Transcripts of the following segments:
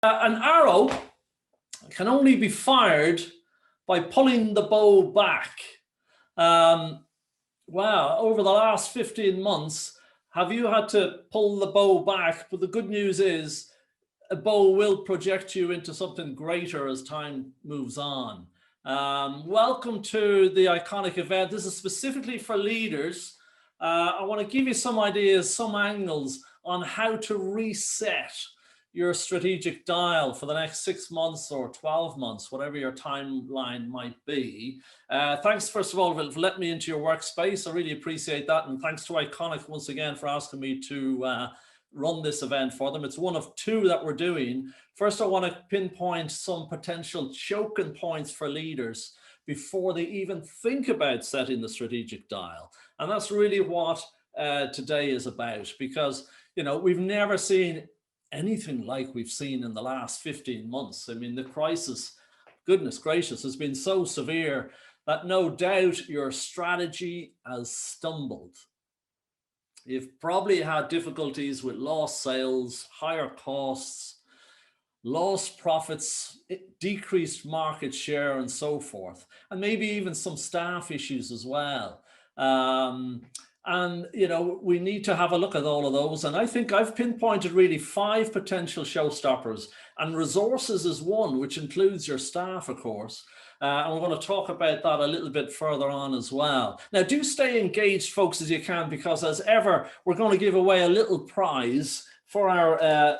An arrow can only be fired by pulling the bow back. Wow, over the last 15 months, have you had to pull the bow back? But the good news is a bow will project you into something greater as time moves on. Welcome to the iconic event. This is specifically for leaders. I want to give you some ideas, some angles on how to reset your strategic dial for the next 6 months or 12 months, whatever your timeline might be. Thanks, first of all, for letting me into your workspace. I really appreciate that. And thanks to Iconic once again for asking me to run this event for them. It's one of two that we're doing. First, I want to pinpoint some potential choking points for leaders before they even think about setting the strategic dial. And that's really what today is about, because, you know, we've never seen anything like we've seen in the last 15 months. I mean, the crisis, goodness gracious, has been so severe that no doubt your strategy has stumbled. You've probably had difficulties with lost sales, higher costs, lost profits, decreased market share, and so forth, and maybe even some staff issues as well. And, you know, we need to have a look at all of those. And I think I've pinpointed really 5 potential showstoppers, and resources is one, which includes your staff, of course. And we're going to talk about that a little bit further on as well. Now, do stay engaged, folks, as you can, because as ever, we're going to give away a little prize for our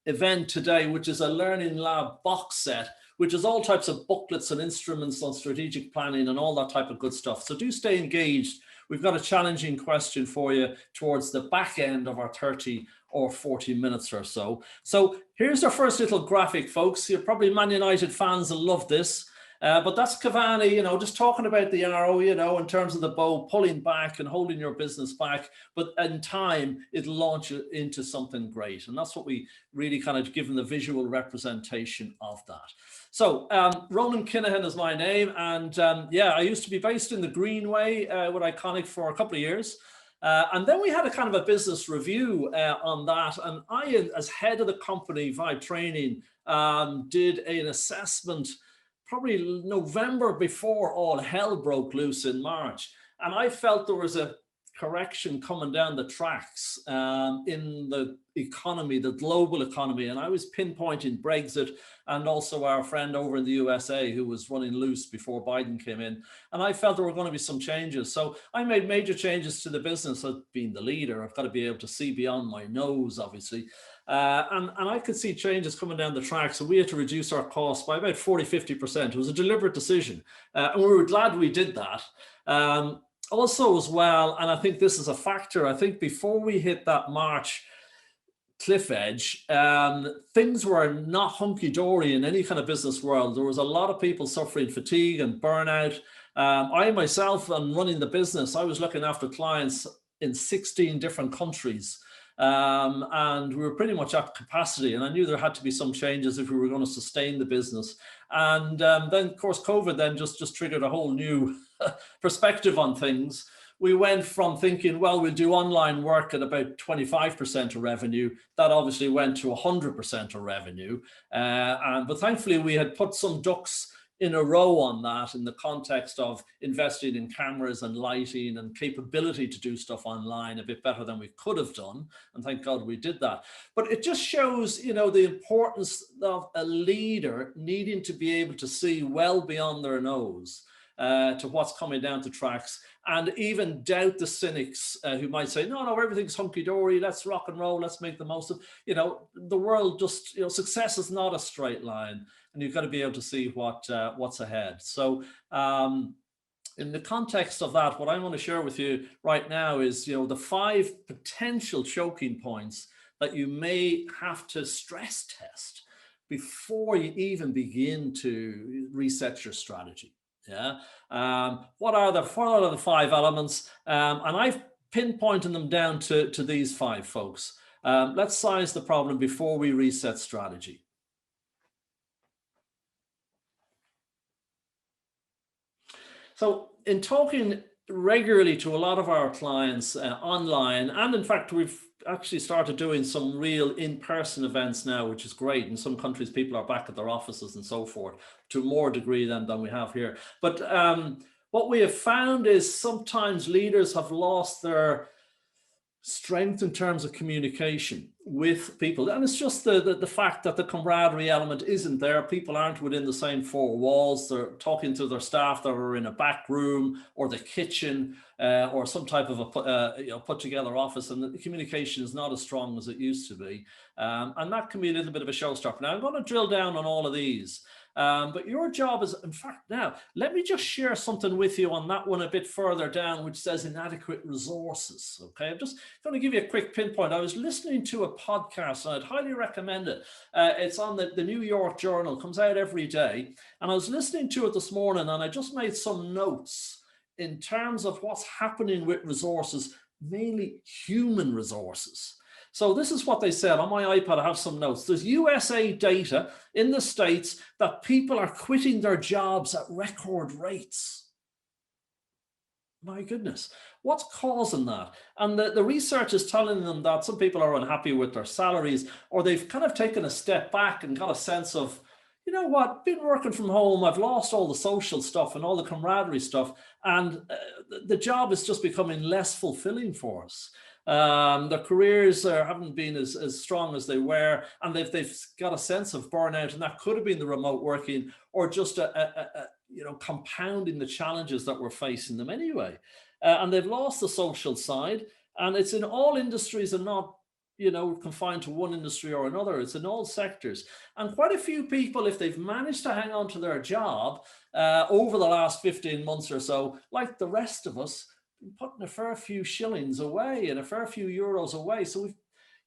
event today, which is a Learning Lab box set, which is all types of booklets and instruments on strategic planning and all that type of good stuff. So do stay engaged. We've got a challenging question for you towards the back end of our 30 or 40 minutes or so. So here's our first little graphic, folks. You're probably Man United fans will love this. But that's Cavani, you know, just talking about the arrow, you know, in terms of the bow pulling back and holding your business back. But in time, it'll launch it into something great. And that's what we really kind of given the visual representation of that. So Ronan Kinahan is my name. And yeah, I used to be based in the Greenway with Iconic for a couple of years. And then we had a kind of a business review on that. And I, as head of the company, Vibe Training, did an assessment probably November before all hell broke loose in March. And I felt there was a correction coming down the tracks in the economy, the global economy. And I was pinpointing Brexit and also our friend over in the USA who was running loose before Biden came in. And I felt there were going to be some changes. So I made major changes to the business. As being the leader, I've got to be able to see beyond my nose, obviously. And I could see changes coming down the track. So we had to reduce our costs by about 40–50%. It was a deliberate decision. And we were glad we did that. Also as well, and I think this is a factor, I think before we hit that March cliff edge, things were not hunky-dory in any kind of business world. There was a lot of people suffering fatigue and burnout. I myself, am running the business, I was looking after clients in 16 different countries. And we were pretty much at capacity, and I knew there had to be some changes if we were going to sustain the business. And then, of course, COVID then just triggered a whole new perspective on things. We went from thinking, well, we'll do online work at about 25% of revenue. That obviously went to 100% of revenue. But thankfully, we had put some ducks in a row on that in the context of investing in cameras and lighting and capability to do stuff online a bit better than we could have done. And thank God we did that. But it just shows, you know, the importance of a leader needing to be able to see well beyond their nose to what's coming down the tracks, and even doubt the cynics who might say, no, everything's hunky-dory, let's rock and roll, let's make the most of, you know, the world just, you know, success is not a straight line, and you've got to be able to see what's ahead. So in the context of that, what I want to share with you right now is, you know, the 5 potential choking points that you may have to stress test before you even begin to reset your strategy. Yeah. What are the 5 elements? And I've pinpointed them down to these 5, folks. Let's size the problem before we reset strategy. So in talking regularly to a lot of our clients online, and in fact, we've actually started doing some real in-person events now, which is great. In some countries, people are back at their offices and so forth to a more degree than we have here. But what we have found is sometimes leaders have lost their strength in terms of communication with people, and it's just the fact that the camaraderie element isn't there. People aren't within the same four walls. They're talking to their staff that are in a back room or the kitchen or some type of a put together office, and the communication is not as strong as it used to be, and that can be a little bit of a showstopper. Now I'm going to drill down on all of these. But your job is, in fact, now, let me just share something with you on that one a bit further down, which says inadequate resources. Okay, I'm just going to give you a quick pinpoint. I was listening to a podcast, and I'd highly recommend it. It's on the New York Journal, comes out every day. And I was listening to it this morning, and I just made some notes in terms of what's happening with resources, mainly human resources. So this is what they said. On my iPad, I have some notes. There's USA data in the States that people are quitting their jobs at record rates. My goodness, what's causing that? And the research is telling them that some people are unhappy with their salaries, or they've kind of taken a step back and got a sense of, you know what, been working from home, I've lost all the social stuff and all the camaraderie stuff, and the job is just becoming less fulfilling for us. Their careers haven't been as strong as they were, and they've got a sense of burnout, and that could have been the remote working or just compounding the challenges that we're facing them anyway. And they've lost the social side, and it's in all industries and not confined to one industry or another. It's in all sectors. And quite a few people, if they've managed to hang on to their job over the last 15 months or so, like the rest of us, putting a fair few shillings away and a fair few euros away. So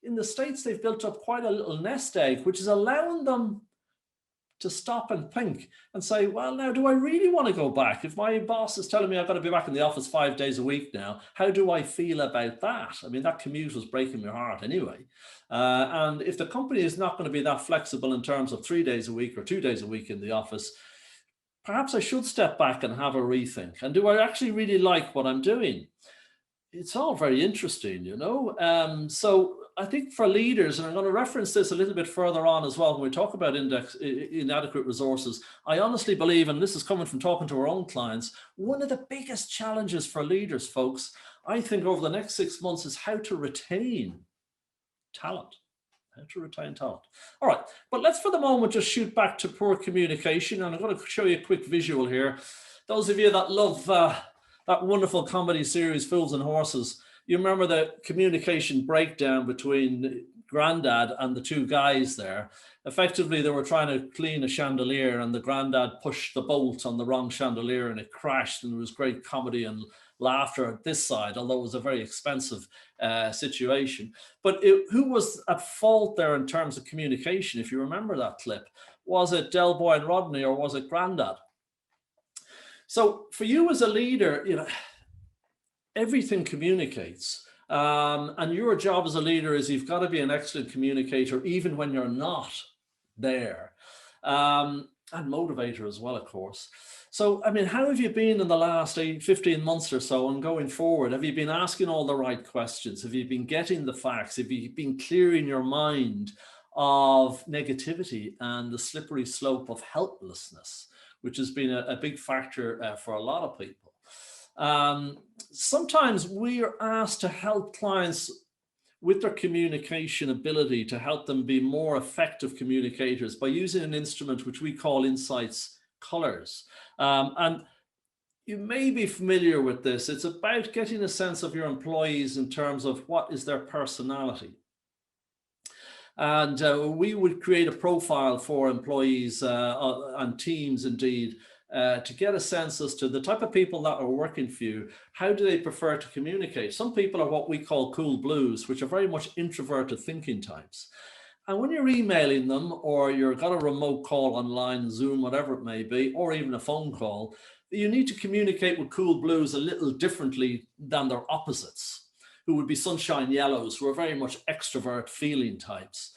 in the States, they've built up quite a little nest egg, which is allowing them to stop and think and say, well, now, do I really want to go back? If my boss is telling me I've got to be back in the office 5 days a week now, how do I feel about that? I mean, that commute was breaking my heart anyway. And if the company is not going to be that flexible in terms of 3 days a week or 2 days a week in the office, perhaps I should step back and have a rethink. And do I actually really like what I'm doing? It's all very interesting, So I think for leaders, and I'm going to reference this a little bit further on as well when we talk about inadequate resources, I honestly believe, and this is coming from talking to our own clients, one of the biggest challenges for leaders, folks, I think over the next 6 months is how to retain talent. How to retain talent. All right, but let's for the moment just shoot back to poor communication, and I'm going to show you a quick visual here. Those of you that love that wonderful comedy series, Fools and Horses, you remember the communication breakdown between Grandad and the two guys there. Effectively, they were trying to clean a chandelier, and the Grandad pushed the bolt on the wrong chandelier, and it crashed, and there was great comedy and laughter at this side, although it was a very expensive situation. But who was at fault there in terms of communication, if you remember that clip? Was it Del Boy and Rodney, or was it Grandad? So for you as a leader, everything communicates. And your job as a leader is you've got to be an excellent communicator, even when you're not there. And motivator as well, of course. So, I mean, how have you been in the last 15 months or so and going forward? Have you been asking all the right questions? Have you been getting the facts? Have you been clearing your mind of negativity and the slippery slope of helplessness, which has been a big factor for a lot of people? Sometimes we are asked to help clients with their communication ability, to help them be more effective communicators by using an instrument which we call Insights Colors. And you may be familiar with this. It's about getting a sense of your employees in terms of what is their personality. And we would create a profile for employees and teams indeed, to get a sense as to the type of people that are working for you. How do they prefer to communicate? Some people are what we call cool blues, which are very much introverted thinking types. And when you're emailing them, or you've got a remote call online, Zoom, whatever it may be, or even a phone call, you need to communicate with cool blues a little differently than their opposites, who would be sunshine yellows, who are very much extrovert feeling types.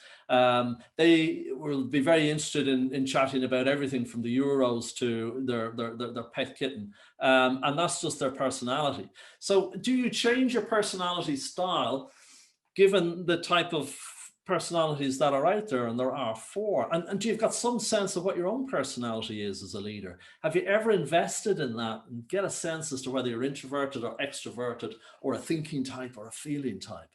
They will be very interested in chatting about everything from the Euros to their pet kitten. And that's just their personality. So do you change your personality style given the type of personalities that are out there, and there are four, and you've got some sense of what your own personality is as a leader. Have you ever invested in that and get a sense as to whether you're introverted or extroverted, or a thinking type or a feeling type?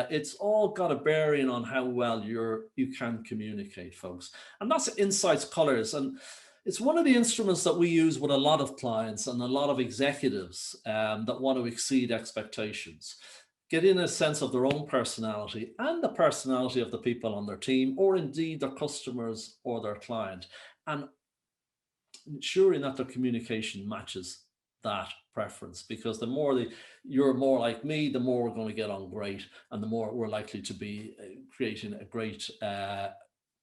It's all got a bearing on how well you can communicate, folks. And that's insights colors. And it's one of the instruments that we use with a lot of clients and a lot of executives that want to exceed expectations. Getting a sense of their own personality and the personality of the people on their team, or indeed their customers or their client, and ensuring that their communication matches that preference. Because the more you're more like me, the more we're going to get on great, and the more we're likely to be creating a great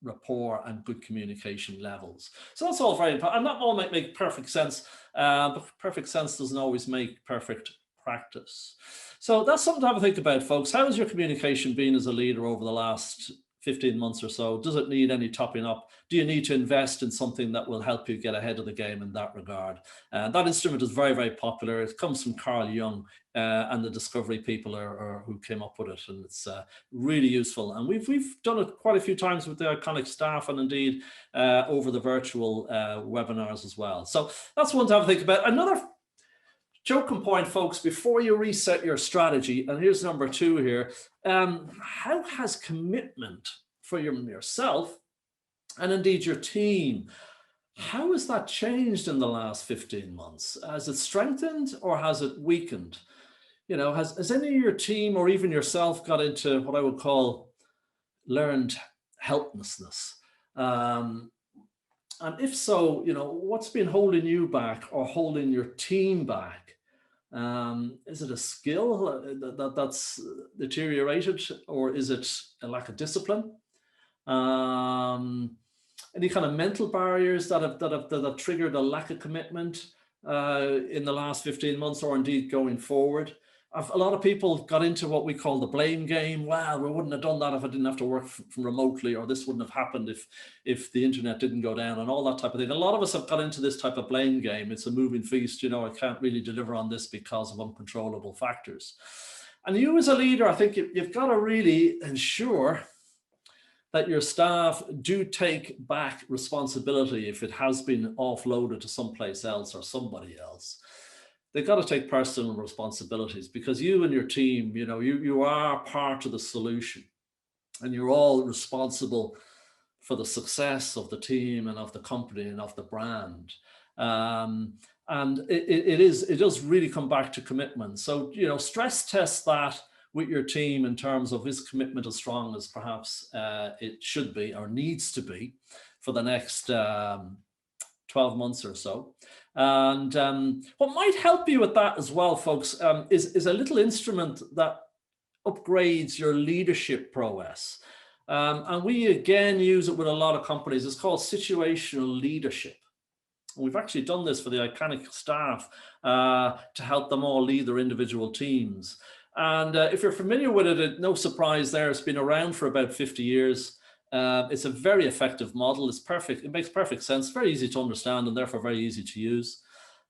rapport and good communication levels. So that's all very important, and that all might make perfect sense, but perfect sense doesn't always make perfect practice. So that's something to have a think about, folks. How has your communication been as a leader over the last 15 months or so? Does it need any topping up? Do you need to invest in something that will help you get ahead of the game in that regard? That instrument is very, very popular. It comes from Carl Jung and the Discovery people who came up with it, and it's really useful. And we've done it quite a few times with the Iconic staff, and indeed over the virtual webinars as well. So that's one to have a think about. Another joking point, folks, before you reset your strategy, and here's number 2 here, how has commitment for yourself and indeed your team, how has that changed in the last 15 months? Has it strengthened or has it weakened? You know, has any of your team or even yourself got into what I would call learned helplessness? And if so, you know, what's been holding you back or holding your team back? Is it a skill that's deteriorated, or is it a lack of discipline? Any kind of mental barriers that have triggered a lack of commitment in the last 15 months, or indeed going forward? A lot of people got into what we call the blame game. Well, we wouldn't have done that if I didn't have to work from remotely, or this wouldn't have happened if the internet didn't go down, and all that type of thing. A lot of us have got into this type of blame game. It's a moving feast. You know, I can't really deliver on this because of uncontrollable factors. And you as a leader, I think you've got to really ensure that your staff do take back responsibility if it has been offloaded to someplace else or somebody else. They've got to take personal responsibilities, because you and your team, you know, you are part of the solution, and you're all responsible for the success of the team and of the company and of the brand. And it does really come back to commitment. So, you know, stress test that with your team in terms of, is commitment as strong as perhaps it should be or needs to be for the next 12 months or so. And what might help you with that as well, folks, is a little instrument that upgrades your leadership prowess. And we again use it with a lot of companies. It's called situational leadership. We've actually done this for the Iconic staff to help them all lead their individual teams. And if you're familiar with it, no surprise there, it's been around for about 50 years. It's a very effective model. It's perfect. It makes perfect sense, very easy to understand, and therefore very easy to use.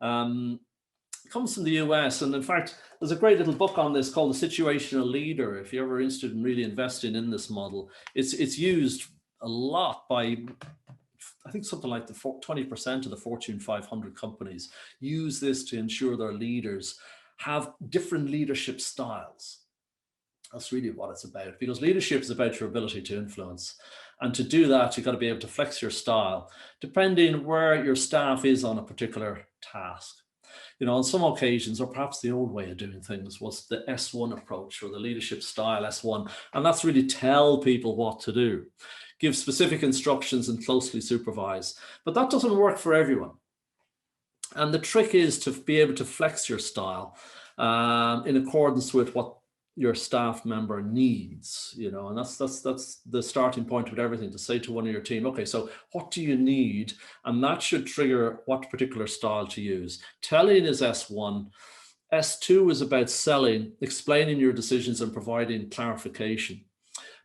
It comes from the US. And in fact, there's a great little book on this called The Situational Leader. If you're ever interested in really investing in this model, it's used a lot by, I think, something like the 20% of the Fortune 500 companies use this to ensure their leaders have different leadership styles. That's really what it's about, because leadership is about your ability to influence. And to do that, you've got to be able to flex your style depending where your staff is on a particular task. You know, on some occasions, or perhaps the old way of doing things was the S1 approach, or the leadership style S1. And that's really tell people what to do, give specific instructions and closely supervise. But that doesn't work for everyone. And the trick is to be able to flex your style in accordance with what your staff member needs, you know, and that's the starting point with everything, to say to one of your team, okay, so what do you need? And that should trigger what particular style to use. Telling is S1. S2 is about selling, explaining your decisions and providing clarification.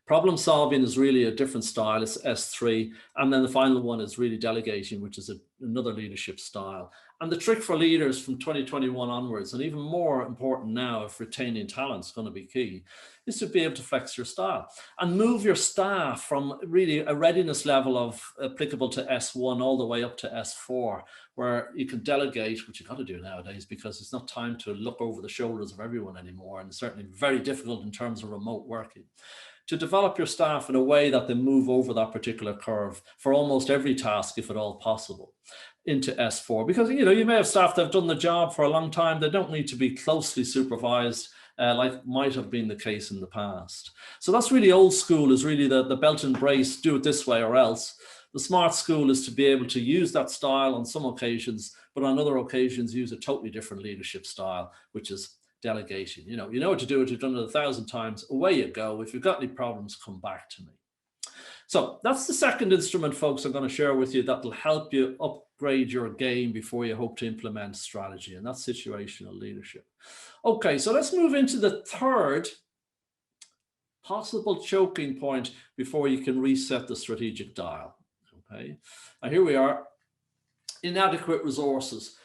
Problem solving is really a different style. It's S3. And then the final one is really delegating, which is another leadership style. And the trick for leaders from 2021 onwards, and even more important now if retaining talent is going to be key, is to be able to flex your style and move your staff from really a readiness level of applicable to S1 all the way up to S4, where you can delegate, which you've got to do nowadays because it's not time to look over the shoulders of everyone anymore. And it's certainly very difficult in terms of remote working, to develop your staff in a way that they move over that particular curve for almost every task, if at all possible, into S4. Because, you know, you may have staff that have done the job for a long time. They don't need to be closely supervised like might have been the case in the past. So that's really old school, is really the belt and brace, do it this way or else. The smart school is to be able to use that style on some occasions, but on other occasions use a totally different leadership style, which is delegation. You know what to do, you've done it 1,000 times, away you go. If you've got any problems, come back to me. So that's the second instrument, folks, I'm going to share with you that will help you upgrade your game before you hope to implement strategy, and that's situational leadership. Okay, so let's move into the third possible choking point before you can reset the strategic dial. Okay, and here we are, inadequate resources.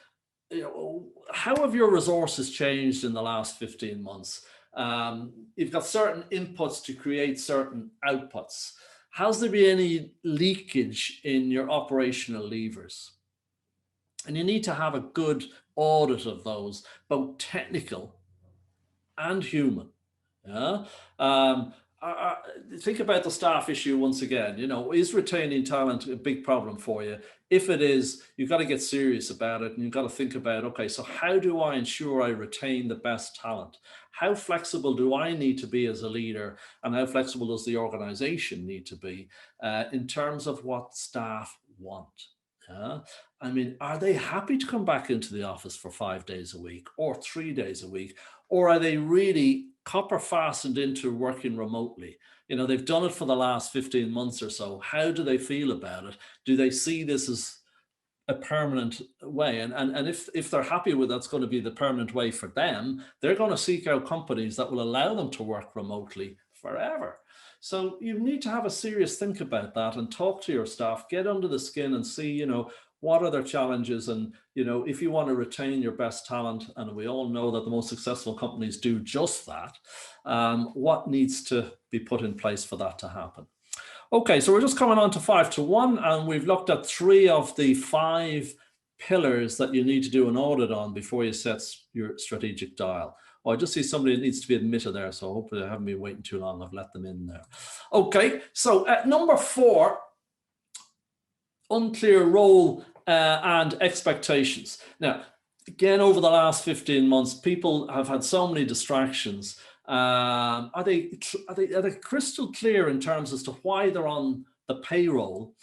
You know, how have your resources changed in the last 15 months? You've got certain inputs to create certain outputs. Has there been any leakage in your operational levers? And you need to have a good audit of those, both technical and human. Yeah. Think about the staff issue once again. You know, is retaining talent a big problem for you? If it is, you've got to get serious about it, and you've got to think about, okay, so how do I ensure I retain the best talent? How flexible do I need to be as a leader, and how flexible does the organization need to be in terms of what staff want? I mean, are they happy to come back into the office for 5 days a week or 3 days a week? Or are they really copper fastened into working remotely? You know, they've done it for the last 15 months or so. How do they feel about it? Do they see this as a permanent way? And if they're happy with that's going to be the permanent way for them, they're going to seek out companies that will allow them to work remotely forever. So you need to have a serious think about that and talk to your staff, get under the skin and see, you know, what are their challenges? And, you know, if you want to retain your best talent, and we all know that the most successful companies do just that, what needs to be put in place for that to happen? Okay, so we're just coming on to 5 to 1, and we've looked at 3 of the 5 pillars that you need to do an audit on before you set your strategic dial. Oh, I just see somebody that needs to be admitted there, so hopefully I haven't been waiting too long. I've let them in there. Okay, so at number 4, unclear role and expectations. Now, again, over the last 15 months, people have had so many distractions. Are they crystal clear in terms as to why they're on the payroll?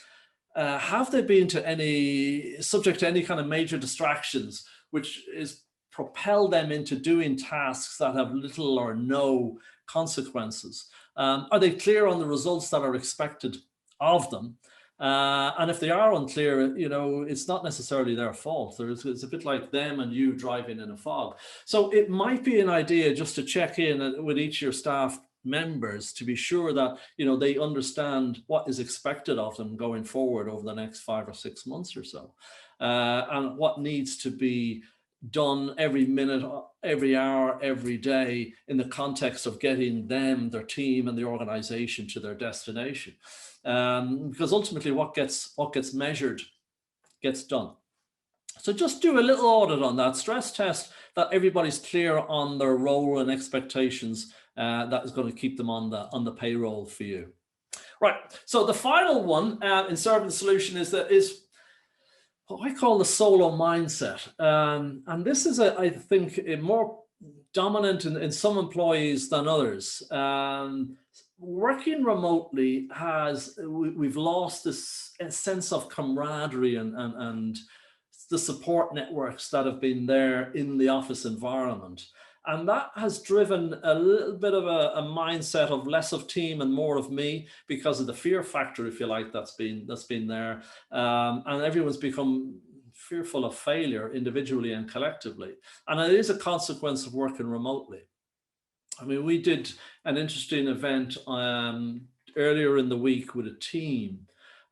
Have they been subject to any kind of major distractions, which is propel them into doing tasks that have little or no consequences? Are they clear on the results that are expected of them? And if they are unclear, you know, it's not necessarily their fault. It's a bit like them and you driving in a fog. So it might be an idea just to check in with each of your staff members to be sure that, you know, they understand what is expected of them going forward over the next 5 or 6 months or so, and what needs to be done every minute, every hour, every day in the context of getting them, their team, and the organization to their destination. Because ultimately what gets measured gets done. So just do a little audit on that, stress test that everybody's clear on their role and expectations. That is going to keep them on the payroll for you. Right, so the final one in serving the solution is what I call the solo mindset. And this is, I think, more dominant in some employees than others. Working remotely we've lost this sense of camaraderie and the support networks that have been there in the office environment. And that has driven a little bit of a mindset of less of team and more of me, because of the fear factor, if you like, that's been there. And everyone's become fearful of failure individually and collectively. And it is a consequence of working remotely. I mean, we did an interesting event earlier in the week with a team.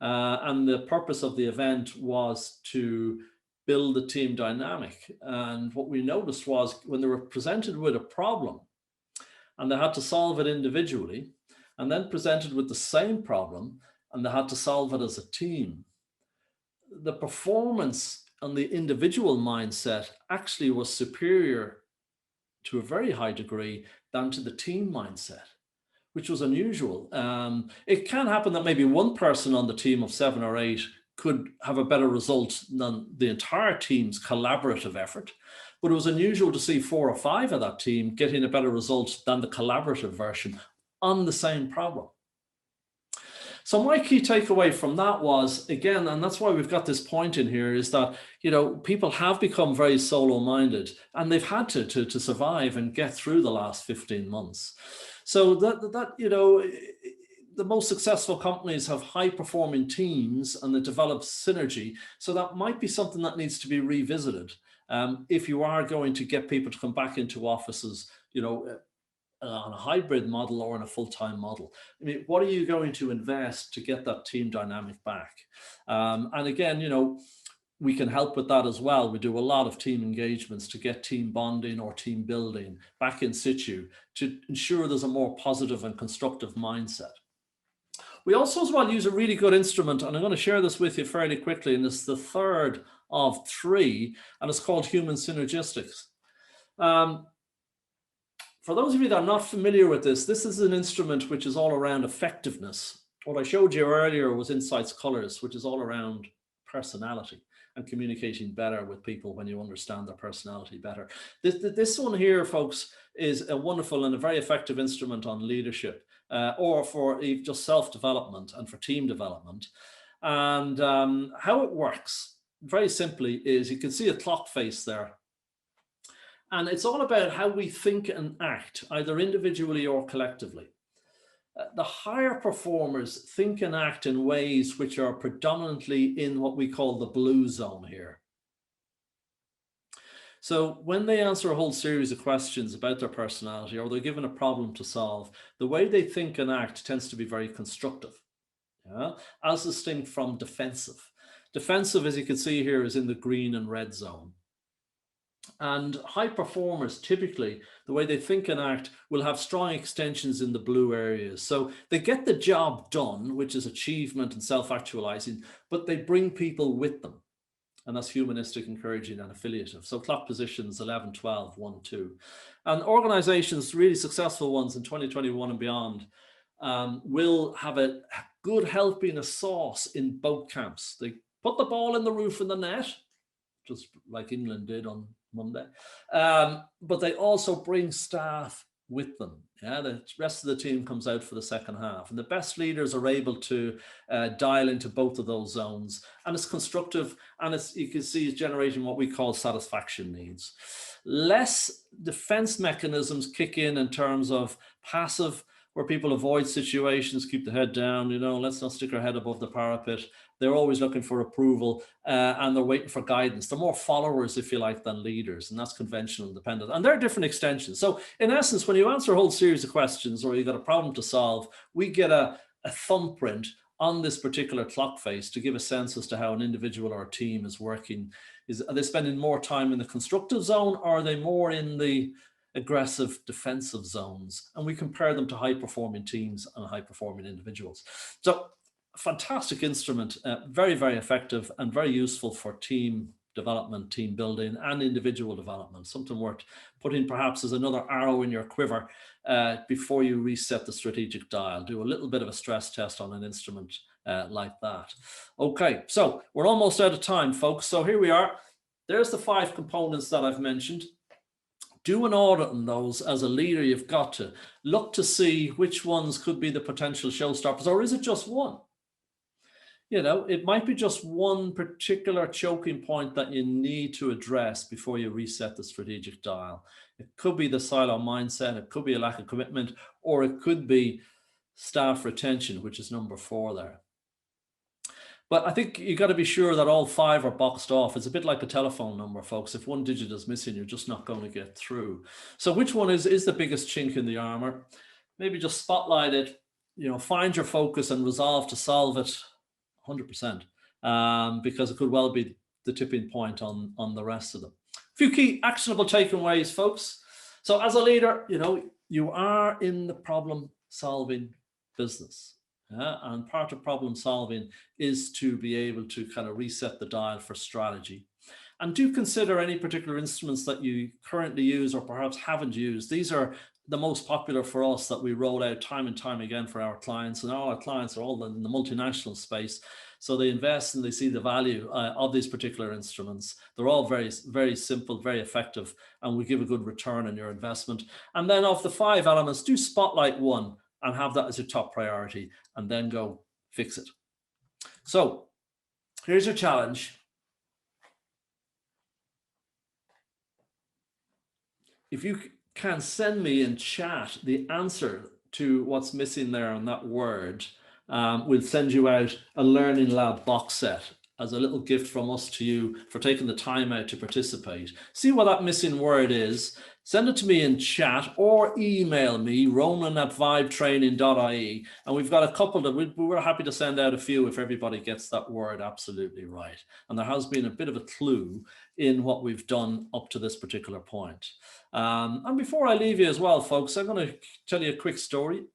And the purpose of the event was to build the team dynamic. And what we noticed was when they were presented with a problem and they had to solve it individually, and then presented with the same problem and they had to solve it as a team, the performance on the individual mindset actually was superior to a very high degree than to the team mindset, which was unusual. It can happen that maybe one person on the team of 7 or 8 could have a better result than the entire team's collaborative effort, but it was unusual to see 4 or 5 of that team getting a better result than the collaborative version on the same problem. So my key takeaway from that was, again, and that's why we've got this point in here, is that, people have become very solo-minded and they've had to survive and get through the last 15 months. So the most successful companies have high-performing teams and they develop synergy. So that might be something that needs to be revisited if you are going to get people to come back into offices, on a hybrid model or in a full-time model. I mean, what are you going to invest to get that team dynamic back? And again, we can help with that as well. We do a lot of team engagements to get team bonding or team building back in situ to ensure there's a more positive and constructive mindset. We also as well use a really good instrument, and I'm going to share this with you fairly quickly, and it's the third of 3, and it's called human synergistics. For those of you that are not familiar with this is an instrument which is all around effectiveness. What I showed you earlier was Insights Colors, which is all around personality and communicating better with people when you understand their personality better. This one here, folks, is a wonderful and a very effective instrument on leadership or for just self-development and for team development. And how it works, very simply, is you can see a clock face there. And it's all about how we think and act, either individually or collectively. The higher performers think and act in ways which are predominantly in what we call the blue zone here. So when they answer a whole series of questions about their personality or they're given a problem to solve, the way they think and act tends to be very constructive, as distinct from defensive. Defensive, as you can see here, is in the green and red zone. And high performers, typically, the way they think and act will have strong extensions in the blue areas. So they get the job done, which is achievement and self-actualizing, but they bring people with them. And that's humanistic, encouraging, and affiliative. So clock positions 11, 12, 1, 2. And organizations, really successful ones in 2021 and beyond, will have a good helping of sauce in both camps. They put the ball in the roof in the net, just like England did on Monday. But they also bring staff with them. The rest of the team comes out for the second half. And the best leaders are able to dial into both of those zones. And it's constructive, and you can see it's generating what we call satisfaction needs. Less defense mechanisms kick in terms of passive, where people avoid situations, keep the head down, let's not stick our head above the parapet. They're always looking for approval and they're waiting for guidance. They're more followers, if you like, than leaders, and that's conventional and dependent. And there are different extensions. So in essence, when you answer a whole series of questions or you've got a problem to solve, we get a thumbprint on this particular clock face to give a sense as to how an individual or a team is working. Are they spending more time in the constructive zone, or are they more in the aggressive defensive zones? And we compare them to high-performing teams and high-performing individuals. So fantastic instrument, very, very effective and very useful for team development, team building, and individual development. Something worth putting perhaps as another arrow in your quiver before you reset the strategic dial. Do a little bit of a stress test on an instrument like that. Okay, so we're almost out of time, folks. So here we are. There's the 5 components that I've mentioned. Do an audit on those. As a leader, you've got to look to see which ones could be the potential showstoppers, or is it just one? It might be just one particular choking point that you need to address before you reset the strategic dial. It could be the silo mindset, it could be a lack of commitment, or it could be staff retention, which is number 4 there. But I think you got to be sure that all 5 are boxed off. It's a bit like a telephone number, folks. If one digit is missing, you're just not going to get through. So which one is the biggest chink in the armor? Maybe just spotlight it, find your focus and resolve to solve it 100%, because it could well be the tipping point on the rest of them. A few key actionable takeaways, folks. So as a leader, you are in the problem solving business. And part of problem solving is to be able to kind of reset the dial for strategy. And do consider any particular instruments that you currently use or perhaps haven't used. These are the most popular for us that we roll out time and time again for our clients. And all our clients are all in the multinational space. So they invest and they see the value of these particular instruments. They're all very, very simple, very effective, and we give a good return on your investment. And then of the 5 elements, do spotlight one and have that as your top priority, and then go fix it. So here's your challenge. If you can send me in chat the answer to what's missing there on that word, we'll send you out a Learning Lab box set as a little gift from us to you for taking the time out to participate. See what that missing word is. Send it to me in chat or email me, ronan@vibetraining.ie. And we've got a couple that we're happy to send out a few if everybody gets that word absolutely right. And there has been a bit of a clue in what we've done up to this particular point. And before I leave you as well, folks, I'm going to tell you a quick story.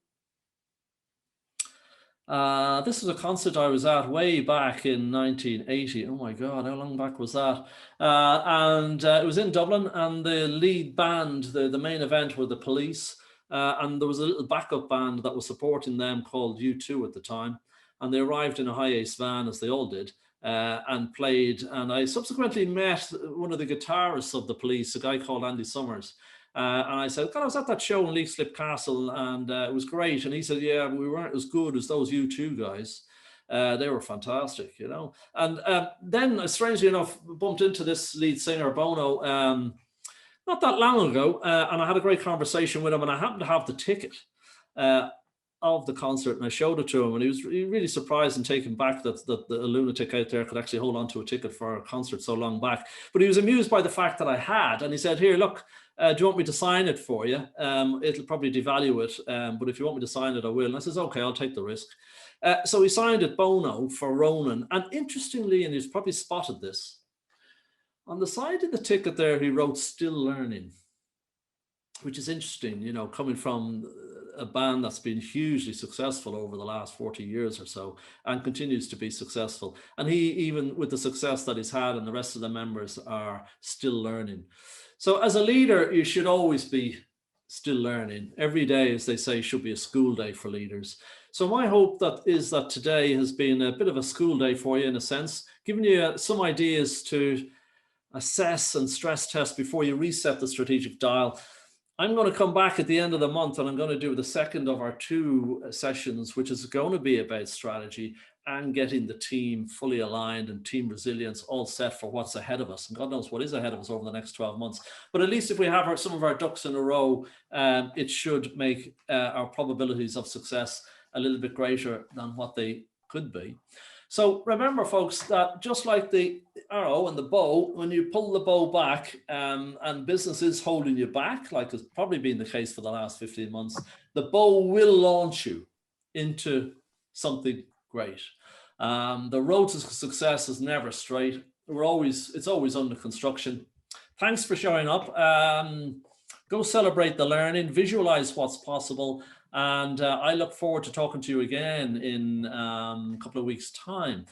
This is a concert I was at way back in 1980. Oh my God, how long back was that? It was in Dublin, and the lead band, the main event, were the Police. And there was a little backup band that was supporting them called U2 at the time. And they arrived in a high-ace van, as they all did, and played. And I subsequently met one of the guitarists of the Police, a guy called Andy Summers. And I said, God, I was at that show in Leixlip Castle, and it was great. And he said, yeah, we weren't as good as those U2 guys. They were fantastic, And then, strangely enough, bumped into this lead singer, Bono, not that long ago. And I had a great conversation with him, and I happened to have the ticket of the concert, and I showed it to him, and he was really surprised and taken back that the lunatic out there could actually hold on to a ticket for a concert so long back. But he was amused by the fact that I had, and he said, here, look, do you want me to sign it for you? It'll probably devalue it, but if you want me to sign it, I will. And I says, okay, I'll take the risk. So he signed it, Bono, for Ronan. And interestingly, and he's probably spotted this, on the side of the ticket there, he wrote "Still Learning," which is interesting, coming from a band that's been hugely successful over the last 40 years or so and continues to be successful. And he, even with the success that he's had, and the rest of the members are still learning. So as a leader, you should always be still learning. Every day, as they say, should be a school day for leaders. So my hope is that today has been a bit of a school day for you, in a sense, giving you some ideas to assess and stress test before you reset the strategic dial. I'm going to come back at the end of the month, and I'm going to do the second of our 2 sessions, which is going to be about strategy and getting the team fully aligned and team resilience all set for what's ahead of us. And God knows what is ahead of us over the next 12 months. But at least if we have some of our ducks in a row, it should make our probabilities of success a little bit greater than what they could be. So remember, folks, that just like the arrow and the bow, when you pull the bow back and business is holding you back, like it's probably been the case for the last 15 months, the bow will launch you into something great. The road to success is never straight. It's always under construction. Thanks for showing up. Go celebrate the learning, visualize what's possible. And I look forward to talking to you again in a couple of weeks' time.